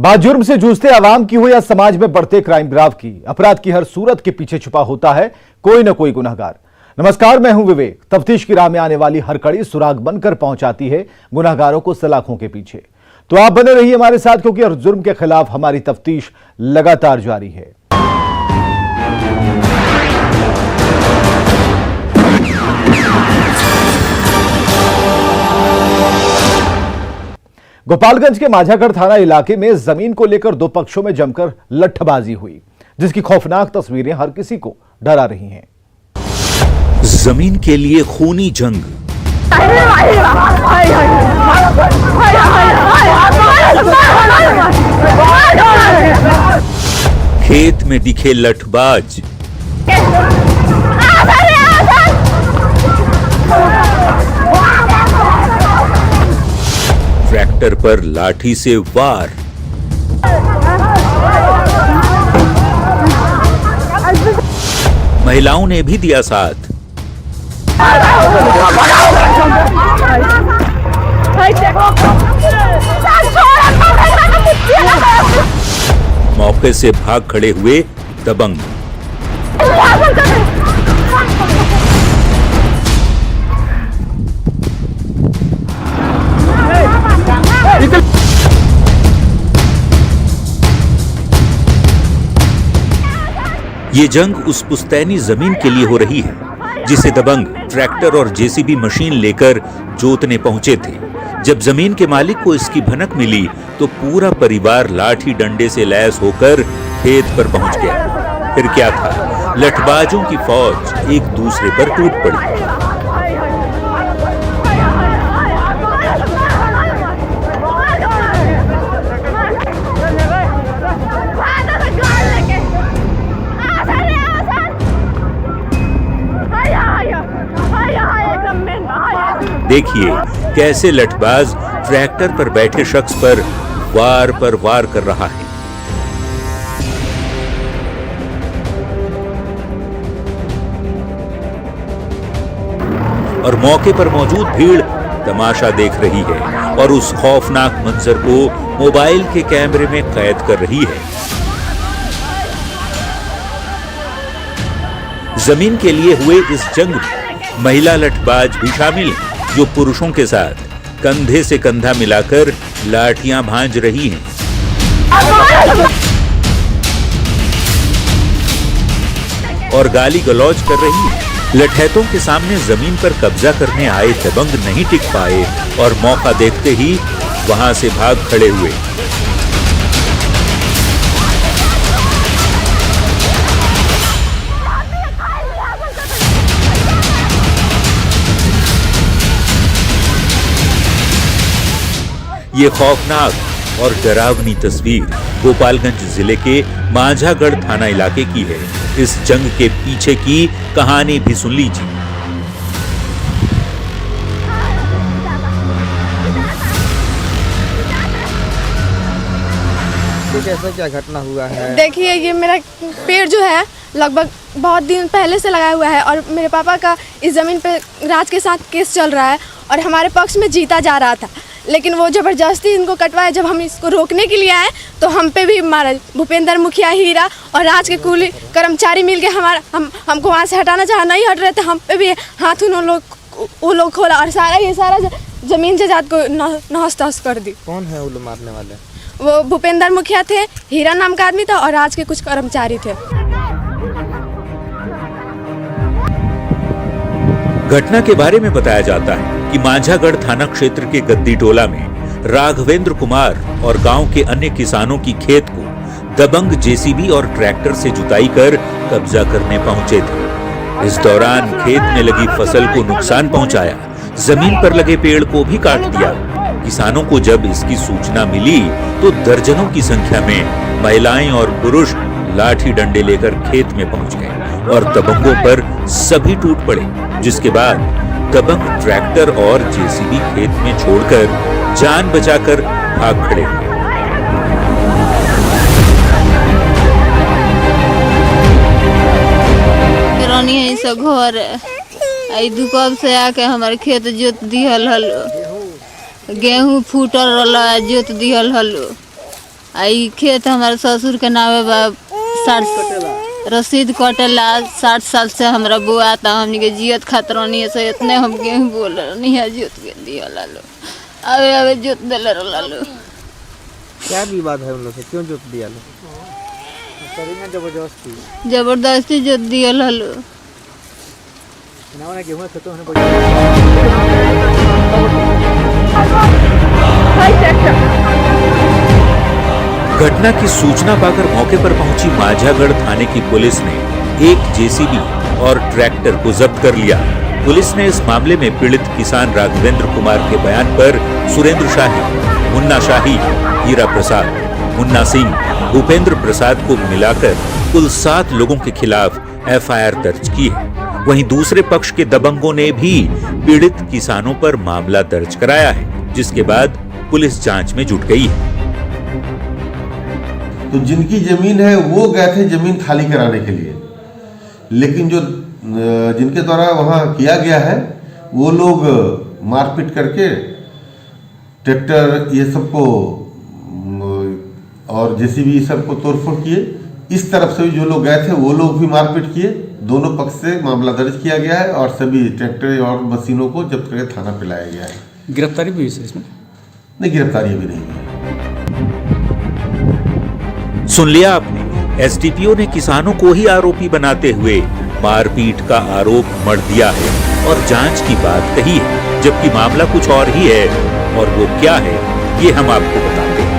बाजुर्म से जूझते आवाम की हो या समाज में बढ़ते क्राइम ग्राफ की, अपराध की हर सूरत के पीछे छुपा होता है कोई न कोई गुनहगार। नमस्कार, मैं हूं विवेक। तफ्तीश की राह में आने वाली हर कड़ी सुराग बनकर पहुंचाती है गुनहगारों को सलाखों के पीछे। तो आप बने रहिए हमारे साथ, क्योंकि हर जुर्म के खिलाफ हमारी तफ्तीश लगातार जारी है। गोपालगंज के माझागढ़ थाना इलाके में जमीन को लेकर दो पक्षों में जमकर लट्ठबाजी हुई, जिसकी खौफनाक तस्वीरें हर किसी को डरा रही हैं। जमीन के लिए खूनी जंग, खेत में दिखे लठबाज, ट्रैक्टर पर लाठी से वार, महिलाओं ने भी दिया साथ। मौके से भाग खड़े हुए दबंग। ये जंग उस पुश्तैनी जमीन के लिए हो रही है जिसे दबंग ट्रैक्टर और जेसीबी मशीन लेकर जोतने पहुंचे थे। जब जमीन के मालिक को इसकी भनक मिली तो पूरा परिवार लाठी डंडे से लैस होकर खेत पर पहुंच गया। फिर क्या था, लठबाजों की फौज एक दूसरे पर टूट पड़ी। देखिए कैसे लठबाज ट्रैक्टर पर बैठे शख्स पर वार कर रहा है। और मौके पर मौजूद भीड़ तमाशा देख रही है और उस खौफनाक मंजर को मोबाइल के कैमरे में कैद कर रही है। जमीन के लिए हुए इस जंग में महिला लठबाज भी शामिल हैं, जो पुरुषों के साथ कंधे से कंधा मिलाकर लाठियां भांज रही हैं। और गाली गलौज कर रही हैं। लठैतों के सामने जमीन पर कब्जा करने आए दबंग नहीं टिक पाए और मौका देखते ही वहां से भाग खड़े हुए। ये खौफनाक और डरावनी तस्वीर गोपालगंज जिले के माझागढ़ थाना इलाके की है। इस जंग के पीछे की कहानी भी सुन लीजिए। कैसा क्या घटना हुआ है? देखिए, ये मेरा पेड़ जो है लगभग बहुत दिन पहले से लगाया हुआ है और मेरे पापा का इस ज़मीन पे राज के साथ केस चल रहा है और हमारे पक्ष में जीता जा रहा था, लेकिन वो ज़बरदस्ती इनको कटवाया। जब हम इसको रोकने के लिए आए तो हम पे भी मारा। भूपेंद्र मुखिया, हीरा और राज के कुली कर्मचारी मिलके हमको वहाँ से हटाना चाहा, नहीं हट रहे थे। हम पे भी हाथ वो लोग खोला और ये सारा ज़मीन जायदाद को नहस तहस कर दी। कौन है वो लोग मारने वाले? वो भूपेंद्र मुखिया थे, हीरा नाम का आदमी था और राज के कुछ कर्मचारी थे। घटना के बारे में बताया जाता है कि माझागढ़ थाना क्षेत्र के गद्दी टोला में राघवेंद्र कुमार और गांव के अन्य किसानों की खेत को दबंग जेसीबी और ट्रैक्टर से जुताई कर कब्जा करने पहुंचे थे। इस दौरान खेत में लगी फसल को नुकसान पहुंचाया, जमीन पर लगे पेड़ को भी काट दिया। किसानों को जब इसकी सूचना मिली तो दर्जनों की संख्या में महिलाएं और पुरुष लाठी डंडे लेकर खेत में पहुंच गए और दबंगों पर सभी टूट पड़े, जिसके बाद दबंग ट्रैक्टर और जेसीबी खेत में छोड़कर जान बचाकर भाग खड़े हुए। रानी है सब घर आई दुकान से आके हमारे खेत जोत दिहल हलो, गेहूं फूटल रहा जोत दिहल हलो, आई खेत हमारे ससुर के नावे बा 60 रसीद कटेला 60 साल से हमरा बुआ था हमनी के जियत खातिर नहीं से इतने हम गेहूं बोल नहीं है जोत के दिया लालो आवे आवे जोत देले लालो। क्या विवाद है उन लोग से, क्यों जोत दिया लो? जबरदस्ती जोत दिया लालो। घटना की सूचना पाकर मौके पर पहुंची माझागढ़ थाने की पुलिस ने एक जेसीबी और ट्रैक्टर को जब्त कर लिया। पुलिस ने इस मामले में पीड़ित किसान राघवेंद्र कुमार के बयान पर सुरेंद्र शाही, मुन्ना शाही, हीरा प्रसाद, मुन्ना सिंह, भूपेंद्र प्रसाद को मिलाकर कुल 7 लोगों के खिलाफ एफआईआर दर्ज की है। वहीं दूसरे पक्ष के दबंगों ने भी पीड़ित किसानों पर मामला दर्ज कराया है, जिसके बाद पुलिस जांच में जुट गई है। तो जिनकी जमीन है वो गए थे जमीन खाली कराने के लिए, लेकिन जो जिनके द्वारा वहां किया गया है वो लोग मारपीट करके ट्रैक्टर ये सबको और जेसीबी सबको तोड़फोड़ किए। इस तरफ से भी जो लोग गए थे वो लोग भी मारपीट किए। दोनों पक्ष से मामला दर्ज किया गया है और सभी ट्रैक्टर और मशीनों को जब्त करके थाना पे लाया गया है। गिरफ्तारी भी हुई है इसमें? नहीं, गिरफ्तारी अभी नहीं हुई। सुन लिया आपने, एसडीपीओ ने किसानों को ही आरोपी बनाते हुए मारपीट का आरोप मढ़ दिया है और जांच की बात कही है, जबकि मामला कुछ और ही है। और वो क्या है ये हम आपको बताते हैं।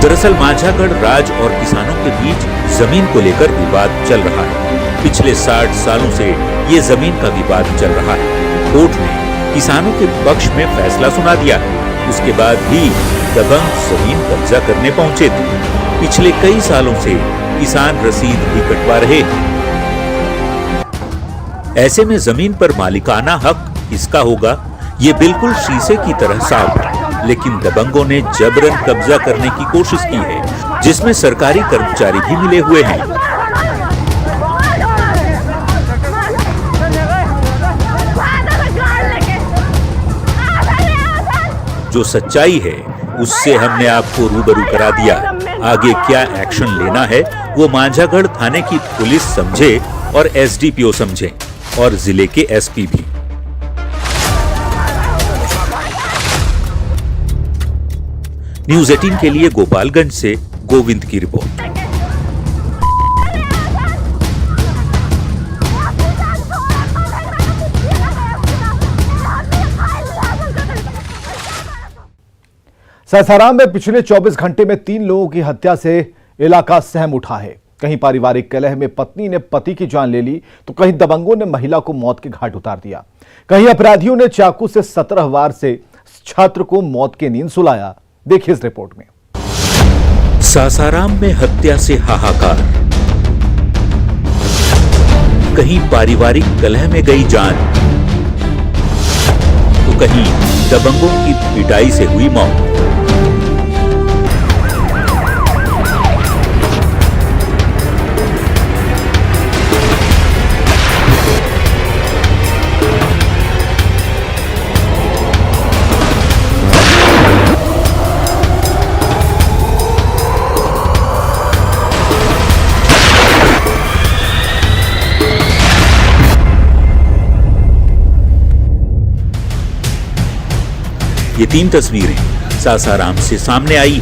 दरअसल माझागढ़ राज और किसानों के बीच जमीन को लेकर विवाद चल रहा है। पिछले 60 सालों से ये जमीन का विवाद चल रहा है। कोर्ट ने किसानों के पक्ष में फैसला सुना दिया। उसके बाद भी दबंग जमीन कब्जा करने पहुंचे थे। पिछले कई सालों से किसान रसीद भी कटवा रहे हैं। ऐसे में जमीन पर मालिकाना हक किसका होगा, ये बिल्कुल शीशे की तरह साफ है। लेकिन दबंगों ने जबरन कब्जा करने की कोशिश की है, जिसमें सरकारी कर्मचारी भी मिले हुए हैं। जो सच्चाई है उससे हमने आपको रूबरू करा दिया। आगे क्या एक्शन लेना है वो माझागढ़ थाने की पुलिस समझे और एसडीपीओ समझे और जिले के एसपी भी। न्यूज़ 18 के लिए गोपालगंज से गोविंद की रिपोर्ट। सासाराम में पिछले 24 घंटे में 3 लोगों की हत्या से इलाका सहम उठा है। कहीं पारिवारिक कलह में पत्नी ने पति की जान ले ली, तो कहीं दबंगों ने महिला को मौत के घाट उतार दिया। कहीं अपराधियों ने चाकू से 17 वार से छात्र को मौत की नींद सुलाया। देखिए इस रिपोर्ट में। सासाराम में हत्या से हाहाकार, कहीं पारिवारिक कलह में गई जान, तो कहीं दबंगों की पिटाई से हुई मौत। ये 3 तस्वीरें सासाराम से सामने आई,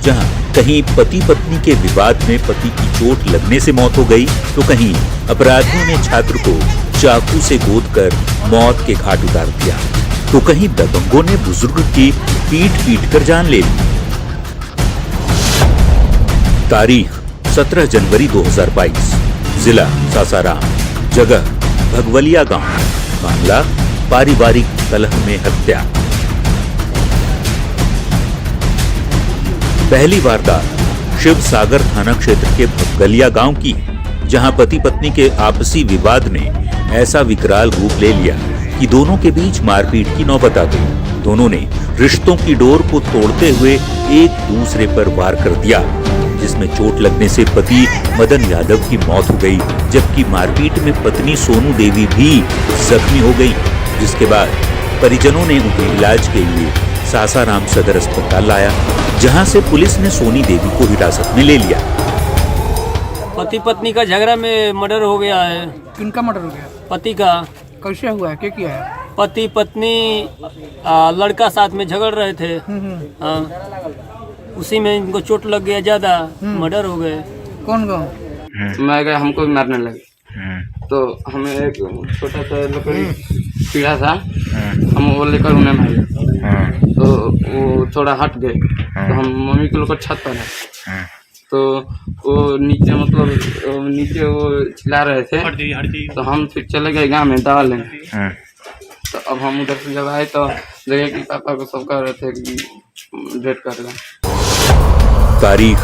जहां कहीं पति पत्नी के विवाद में पति की चोट लगने से मौत हो गई, तो कहीं अपराधियों ने छात्र को चाकू से गोदकर मौत के घाट उतार दिया, तो कहीं दबंगों ने बुजुर्ग की पीट कर जान ले ली। तारीख 17 जनवरी 2022, जिला सासाराम, जगह भगवलिया गांव, मामला पारिवारिक कलह में हत्या। पहली वारदात शिव सागर थाना क्षेत्र के भगवलिया गांव की है, जहां पति पत्नी के आपसी विवाद ने ऐसा विकराल रूप ले लिया कि दोनों के बीच मारपीट की नौबत आ गई। दोनों ने रिश्तों की डोर को तोड़ते हुए एक दूसरे पर वार कर दिया, जिसमें चोट लगने से पति मदन यादव की मौत हो गई, जबकि मारपीट में पत्नी सोनू देवी भी जख्मी हो गई, जिसके बाद परिजनों ने उन्हें इलाज के लिए सासाराम सदर अस्पताल लाया, जहां से पुलिस ने सोनी देवी को हिरासत में ले लिया। पति पत्नी का झगड़ा में मर्डर हो गया है। किनका मर्डर हो गया? पति का। कैसे हुआ है? क्या किया है? पति पत्नी लड़का साथ में झगड़ रहे थे। उसी में इनको चोट लग गया ज्यादा, मर्डर हो गए। कौन गाँव? मैं गया, हमको भी मारने लगे। तो हमें एक छोटा सा लकड़ी पीढ़ा था, हम वो लेकर उन्हें मारे। तो वो थोड़ा हट गए, तो हम मम्मी के लोग छत पर है, तो वो नीचे मतलब नीचे वो चिल्ला रहे थे, तो हम फिर चले गए गाँव में दवा लेने। तो अब हम उधर से जब आए तो देखे कि पापा को सब कह रहे थे कि डेट कर लें। तारीख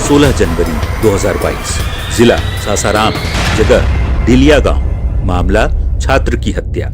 16 जनवरी 2022, जिला सासाराम, जगह डिलिया गांव, मामला छात्र की हत्या।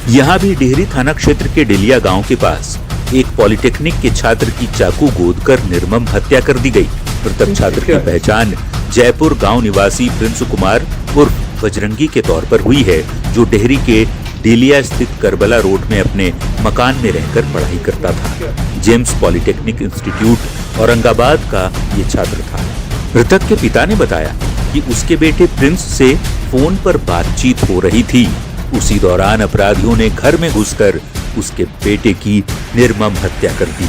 यहां भी डेहरी थाना क्षेत्र के डिलिया गांव के पास एक पॉलिटेक्निक के छात्र की चाकू गोद कर निर्मम हत्या कर दी गई। मृतक छात्र की पहचान जयपुर गांव निवासी प्रिंस कुमार उर्फ बजरंगी के तौर पर हुई है, जो डेहरी के डेलिया स्थित करबला रोड में अपने मकान में रहकर पढ़ाई करता था। जेम्स पॉलिटेक्निक इंस्टीट्यूट औरंगाबाद का ये छात्र था। मृतक के पिता ने बताया कि उसके बेटे प्रिंस से फोन पर बातचीत हो रही थी। उसी दौरान अपराधियों ने घर में घुसकर उसके बेटे की निर्मम हत्या कर दी।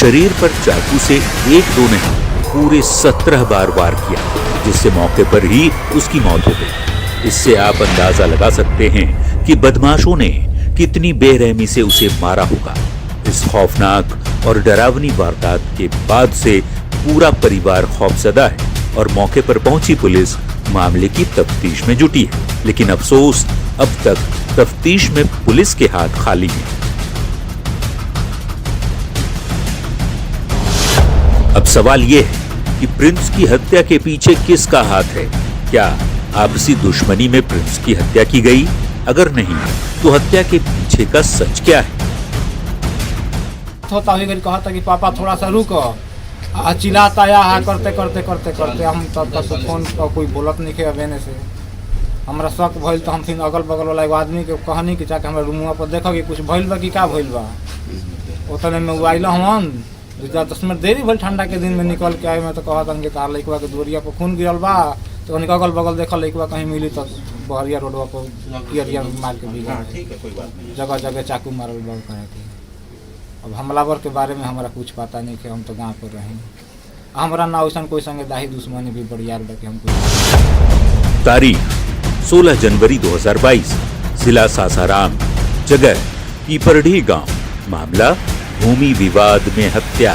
शरीर पर चाकू से 1-2 नहीं, पूरे 17 बार वार किया, जिससे मौके पर ही उसकी मौत हो गई। इससे आप अंदाजा लगा सकते हैं कि बदमाशों ने कितनी बेरहमी से उसे मारा होगा। इस खौफनाक और डरावनी वारदात के बाद से पूरा परिवार खौफजदा है और मौके पर पहुंची पुलिस मामले की तफ्तीश में जुटी है। लेकिन अफसोस, अब तक तफ्तीश में पुलिस के हाथ खाली हैं। अब सवाल ये है कि प्रिंस की हत्या के पीछे किसका हाथ है? क्या आपसी दुश्मनी में प्रिंस की हत्या की गई? अगर नहीं, तो हत्या के पीछे का सच क्या है? होता हुई कहा था कि पापा थोड़ा सा रुको, चिल्लाता या करते करते करते करते हम तब तक फोन पर कोई बोलत नहीं के बेने से हमरा शक भइल। तो हम फिर अगल बगल वाला एगो आदमी के कहनी कि जाके हमरा रूमुआ पर देखो कि कुछ भइल बा कि का भइल बा। उतने में वो आइल हम 10 मिनट देरी भइल, ठंडा के दिन में निकल के आए। मैं तो कहत कि तार लइकवा के दोरिया पर खून गिरल बा। तो कहीं अगल बगल देखल लइकवा कहीं मिली तो बहरिया रोडवा पर कियरिया मार के भी जगह जगह चाकू मारल बा करे के। अब हमलावर के बारे में हमारा कुछ पता नहीं कि हम तो गाँव पर रही। हमारा ना वैसा कोई संगे दाही दुश्मनी भी बड़ी यार बाकी हमको। तारीख 16 जनवरी 2022, जिला सासाराम, जगह पीपरडी गांव, मामला भूमि विवाद में हत्या।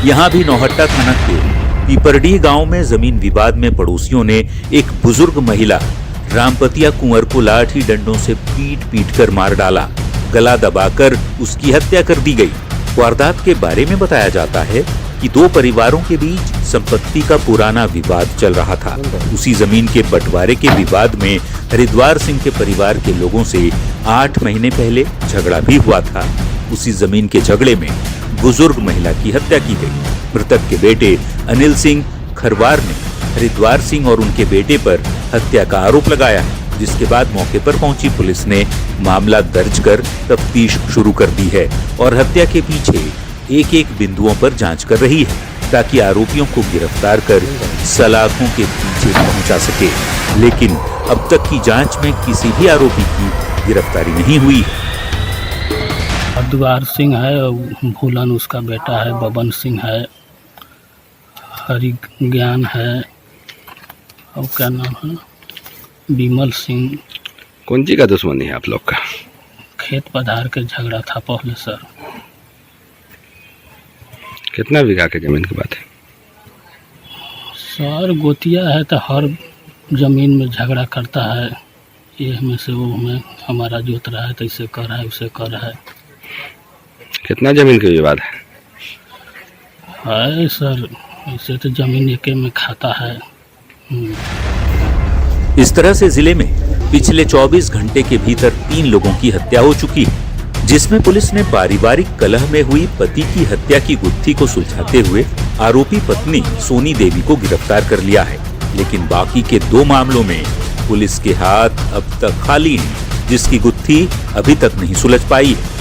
यहां भी नौहट्टा थाना के पीपरडी गांव में जमीन विवाद में पड़ोसियों ने एक बुजुर्ग महिला रामपतिया कुंवर को लाठी डंडों से पीट पीट कर मार डाला। गला दबाकर उसकी हत्या कर दी गई। वारदात के बारे में बताया जाता है कि 2 परिवारों के बीच संपत्ति का पुराना विवाद चल रहा था। उसी जमीन के बंटवारे के विवाद में हरिद्वार सिंह के परिवार के लोगों से 8 महीने पहले झगड़ा भी हुआ था। उसी जमीन के झगड़े में बुजुर्ग महिला की हत्या की गई। मृतक के बेटे अनिल सिंह खरवार ने हरिद्वार सिंह और उनके बेटे पर हत्या का आरोप लगाया है, जिसके बाद मौके पर पहुंची पुलिस ने मामला दर्ज कर तफ्तीश शुरू कर दी है और हत्या के पीछे एक-एक बिंदुओं पर जांच कर रही है, ताकि आरोपियों को गिरफ्तार कर सलाखों के पीछे पहुंचा सके। लेकिन अब तक की जांच में किसी भी आरोपी की गिरफ्तारी नहीं हुई है। हरिद्वार सिंह है, भूलन उसका बेटा है, बबन सिंह है, हरि ज्ञान है, और क्या नाम है, विमल सिंह। कौन सी का दुश्मनी है आप लोग का? खेत पधार के झगड़ा था पहले सर। कितना बीघा के जमीन की बात है सर? गोतिया है तो हर जमीन में झगड़ा करता है, ये में से वो में हमारा जोत रहा है तो इसे कर रहा है उसे कर रहा है। कितना जमीन का विवाद है सर? इसे तो जमीन एके में खाता है। इस तरह से जिले में पिछले 24 घंटे के भीतर 3 लोगों की हत्या हो चुकी है, जिसमें पुलिस ने पारिवारिक कलह में हुई पति की हत्या की गुत्थी को सुलझाते हुए आरोपी पत्नी सोनी देवी को गिरफ्तार कर लिया है। लेकिन बाकी के 2 मामलों में पुलिस के हाथ अब तक खाली हैं, जिसकी गुत्थी अभी तक नहीं सुलझ पाई है।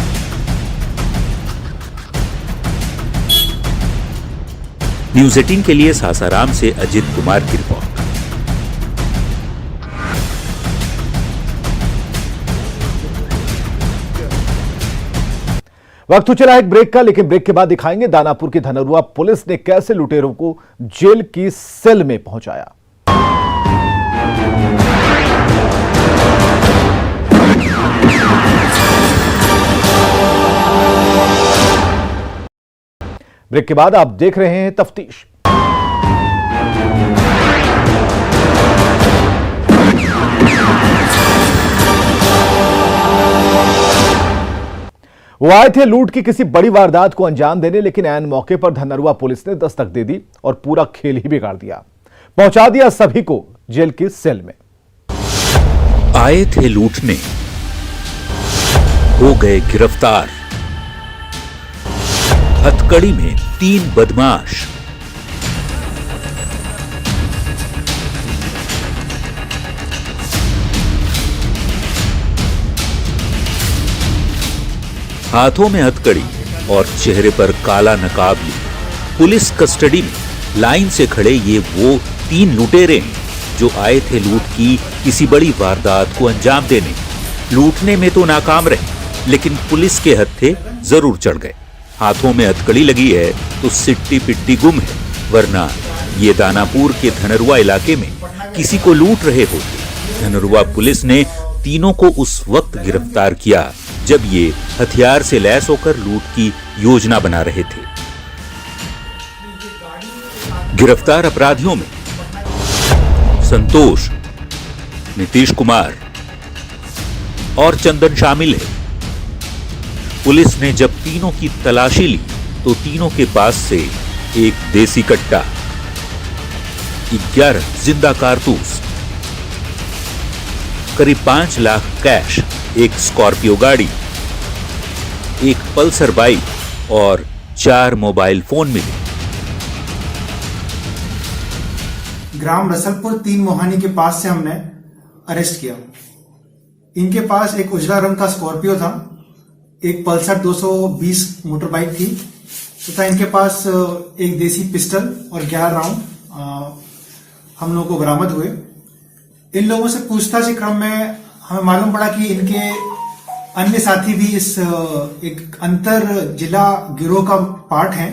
न्यूज़ 18 के लिए सासाराम से अजित कुमार की रिपोर्ट। वक्त तो चला एक ब्रेक का, लेकिन ब्रेक के बाद दिखाएंगे दानापुर की धनरुआ पुलिस ने कैसे लुटेरों को जेल की सेल में पहुंचाया। ब्रेक के बाद आप देख रहे हैं तफ्तीश। वो आए थे लूट की किसी बड़ी वारदात को अंजाम देने, लेकिन ऐन मौके पर धनरुआ पुलिस ने दस्तक दे दी और पूरा खेल ही बिगाड़ दिया। पहुंचा दिया सभी को जेल की सेल में। आए थे लूटने, हो गए गिरफ्तार। हथकड़ी में 3 बदमाश। हाथों में हथकड़ी और चेहरे पर काला नकाब लिए पुलिस कस्टडी में लाइन से खड़े ये वो 3 लुटेरे हैं जो आए थे लूट की किसी बड़ी वारदात को अंजाम देने। लूटने में तो नाकाम रहे, लेकिन पुलिस के हत्थे जरूर चढ़ गए। हाथों में हथकड़ी लगी है तो सिट्टी पिट्टी गुम है, वरना ये दानापुर के धनरुआ इलाके में किसी को लूट रहे होते। धनरुआ पुलिस ने तीनों को उस वक्त गिरफ्तार किया जब ये हथियार से लैस होकर लूट की योजना बना रहे थे। गिरफ्तार अपराधियों में संतोष, नीतीश कुमार और चंदन शामिल है। पुलिस ने जब तीनों की तलाशी ली तो तीनों के पास से एक देसी कट्टा, 11 जिंदा कारतूस, करीब 5 लाख कैश, एक स्कॉर्पियो गाड़ी, एक पल्सर बाइक और 4 मोबाइल फोन मिले। ग्राम रसलपुर 3 मोहानी के पास से हमने अरेस्ट किया। इनके पास एक उजला रंग का स्कॉर्पियो था, एक पल्सर 220 मोटर बाइक थी तथा इनके पास एक देसी पिस्टल और 11 राउंड हम लोगों को बरामद हुए। इन लोगों से पूछताछ के क्रम में हमें मालूम पड़ा कि इनके अन्य साथी भी इस एक अंतर जिला गिरोह का पार्ट हैं।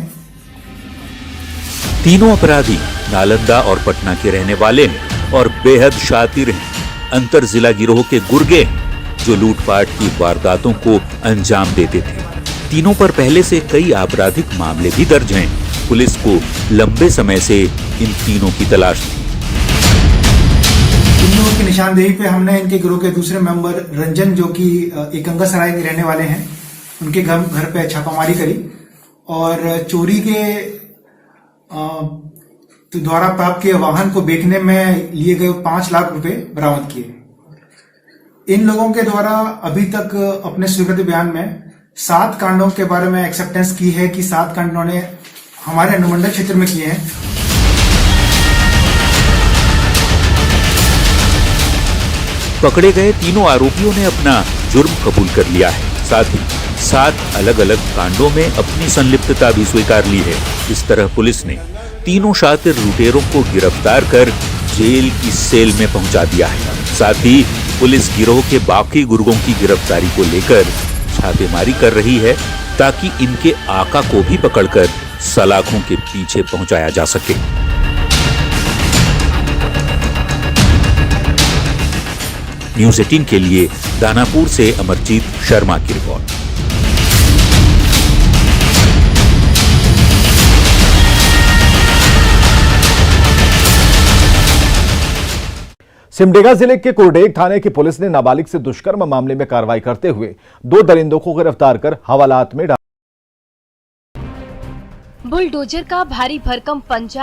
तीनों अपराधी नालंदा और पटना के रहने वाले हैं और बेहद शातिर हैं। अंतर जिला गिरोह के गुर्गे हैं जो लूटपाट की वारदातों को अंजाम देते थे। तीनों पर पहले से कई आपराधिक मामले भी दर्ज हैं। पुलिस को लंबे समय से इन तीनों की तलाश थी। इन लोगों की निशानदेही पे हमने इनके गिरोह के दूसरे मेंबर रंजन, जो कि एकंगा सराय के रहने वाले हैं, उनके घर पे छापामारी करी और चोरी के द्वारा प्राप्त किए वाहन को बेचने में लिए गए 5 लाख रुपए बरामद किए। इन लोगों के द्वारा अभी तक अपने स्वीकृत बयान में 7 कांडों के बारे में एक्सेप्टेंस की है कि 7 कांड उन्होंने हमारे अनुमंडल क्षेत्र में किए हैं। पकड़े गए तीनों आरोपियों ने अपना जुर्म कबूल कर लिया है। साथ ही 7 अलग अलग कांडों में अपनी संलिप्तता भी स्वीकार ली है। इस तरह पुलिस ने तीनों शातिर लुटेरों को गिरफ्तार कर जेल की सेल में पहुंचा दिया है। साथ ही पुलिस गिरोह के बाकी गुर्गों की गिरफ्तारी को लेकर छापेमारी कर रही है ताकि इनके आका को भी पकड़कर सलाखों के पीछे पहुंचाया जा सके। न्यूज़ 18 के लिए दानापुर से अमरजीत शर्मा की रिपोर्ट। सिमडेगा जिले के कुरडेग थाने की पुलिस ने नाबालिग से दुष्कर्म मामले में कार्रवाई करते हुए 2 दरिंदों को गिरफ्तार कर हवालात में डाला। बुलडोजर का भारी भरकम पंजा